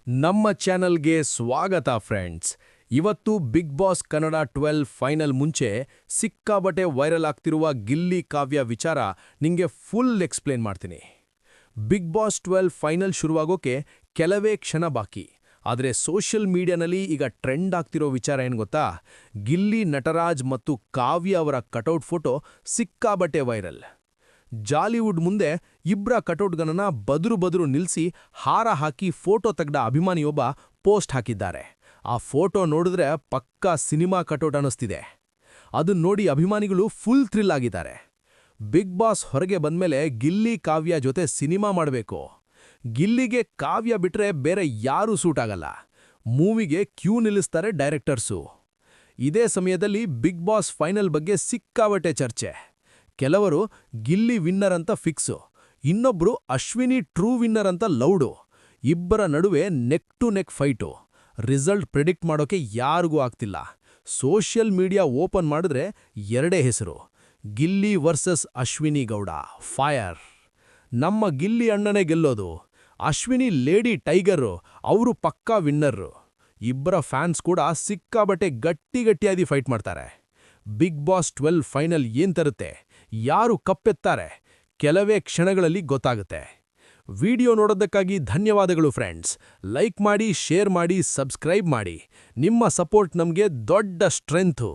ನಮ್ಮ ಚಾನಲ್ಗೆ ಸ್ವಾಗತ ಫ್ರೆಂಡ್ಸ್. ಇವತ್ತು ಬಿಗ್ ಬಾಸ್ ಕನ್ನಡ 12 ಫೈನಲ್ ಮುಂಚೆ ಸಿಕ್ಕಾಬಟ್ಟೆ ವೈರಲ್ ಆಗ್ತಿರುವ ಗಿಲ್ಲಿ ಕಾವ್ಯ ವಿಚಾರ ನಿಂಗೆ ಫುಲ್ ಎಕ್ಸ್ಪ್ಲೇನ್ ಮಾಡ್ತೀನಿ. ಬಿಗ್ ಬಾಸ್ 12 ಫೈನಲ್ ಶುರುವಾಗೋಕೆ ಕೆಲವೇ ಕ್ಷಣ ಬಾಕಿ. ಆದರೆ ಸೋಷಿಯಲ್ ಮೀಡಿಯಾನಲ್ಲಿ ಈಗ ಟ್ರೆಂಡ್ ಆಗ್ತಿರೋ ವಿಚಾರ ಏನು ಗೊತ್ತಾ? ಗಿಲ್ಲಿ ನಟರಾಜ್ ಮತ್ತು ಕಾವ್ಯ ಅವರ ಕಟೌಟ್ ಫೋಟೋ ಸಿಕ್ಕಾಬಟ್ಟೆ ವೈರಲ್. ಜಾಲಿವುಡ್ ಮುಂದೆ ಇಬ್ರ ಕಟೌಟ್ಗನನ್ನ ಬದುರು ನಿಲ್ಸಿ ಹಾರ ಹಾಕಿ ಫೋಟೋ ತೆಗೆದ ಅಭಿಮಾನಿಯೊಬ್ಬ ಪೋಸ್ಟ್ ಹಾಕಿದ್ದಾರೆ. ಆ ಫೋಟೋ ನೋಡಿದ್ರೆ ಪಕ್ಕಾ ಸಿನಿಮಾ ಕಟೌಟ್ ಅನ್ನಿಸ್ತಿದೆ. ಅದನ್ನ ನೋಡಿ ಅಭಿಮಾನಿಗಳು ಫುಲ್ ಥ್ರಿಲ್ ಆಗಿದ್ದಾರೆ. ಬಿಗ್ ಬಾಸ್ ಹೊರಗೆ ಬಂದ್ಮೇಲೆ ಗಿಲ್ಲಿ ಕಾವ್ಯ ಜೊತೆ ಸಿನಿಮಾ ಮಾಡಬೇಕು. ಗಿಲ್ಲಿಗೆ ಕಾವ್ಯ ಬಿಟ್ರೆ ಬೇರೆ ಯಾರೂ ಸೂಟ್ ಆಗಲ್ಲ. ಮೂವಿಗೆ ಕ್ಯೂ ನಿಲ್ಲಿಸ್ತಾರೆ ಡೈರೆಕ್ಟರ್ಸು. ಇದೇ ಸಮಯದಲ್ಲಿ ಬಿಗ್ ಬಾಸ್ ಫೈನಲ್ ಬಗ್ಗೆ ಸಿಕ್ಕಾಬಟ್ಟೆ ಚರ್ಚೆ. ಕೆಲವರು ಗಿಲ್ಲಿ ವಿನ್ನರ್ ಅಂತ ಫಿಕ್ಸು, ಇನ್ನೊಬ್ರು ಅಶ್ವಿನಿ ಟ್ರೂ ವಿನ್ನರ್ ಅಂತ ಲೌಡು. ಇಬ್ಬರ ನಡುವೆ neck to neck fight. Result predict ಮಾಡೋಕೆ ಯಾರಿಗೂ ಆಗ್ತಿಲ್ಲ. ಸೋಷಿಯಲ್ ಮೀಡಿಯಾ ಓಪನ್ ಮಾಡಿದ್ರೆ ಎರಡೇ ಹೆಸರು, ಗಿಲ್ಲಿ ವರ್ಸಸ್ ಅಶ್ವಿನಿ ಗೌಡ. ಫೈರ್. ನಮ್ಮ ಗಿಲ್ಲಿ ಅಣ್ಣನೇ ಗೆಲ್ಲೋದು. ಅಶ್ವಿನಿ ಲೇಡಿ ಟೈಗರು, ಅವರು ಪಕ್ಕಾ ವಿನ್ನರ್ರು. ಇಬ್ಬರ ಫ್ಯಾನ್ಸ್ ಕೂಡ ಸಿಕ್ಕಾಬಟ್ಟೆ ಗಟ್ಟಿಯಾಗಿ ಫೈಟ್ ಮಾಡ್ತಾರೆ. ಬಿಗ್ ಬಾಸ್ 12 ಫೈನಲ್ ಏನ್ ತರುತ್ತೆ, ಯಾರು ಕಪ್ಪೆತ್ತಾರೆ, ಕೆಲವೇ ಕ್ಷಣಗಳಲ್ಲಿ ಗೊತ್ತಾಗುತ್ತೆ. ವಿಡಿಯೋ ನೋಡೋದಕ್ಕಾಗಿ ಧನ್ಯವಾದಗಳು ಫ್ರೆಂಡ್ಸ್. ಲೈಕ್ ಮಾಡಿ, ಶೇರ್ ಮಾಡಿ, ಸಬ್ಸ್ಕ್ರೈಬ್ ಮಾಡಿ. ನಿಮ್ಮ ಸಪೋರ್ಟ್ ನಮಗೆ ದೊಡ್ಡ ಸ್ಟ್ರೆಂಥು.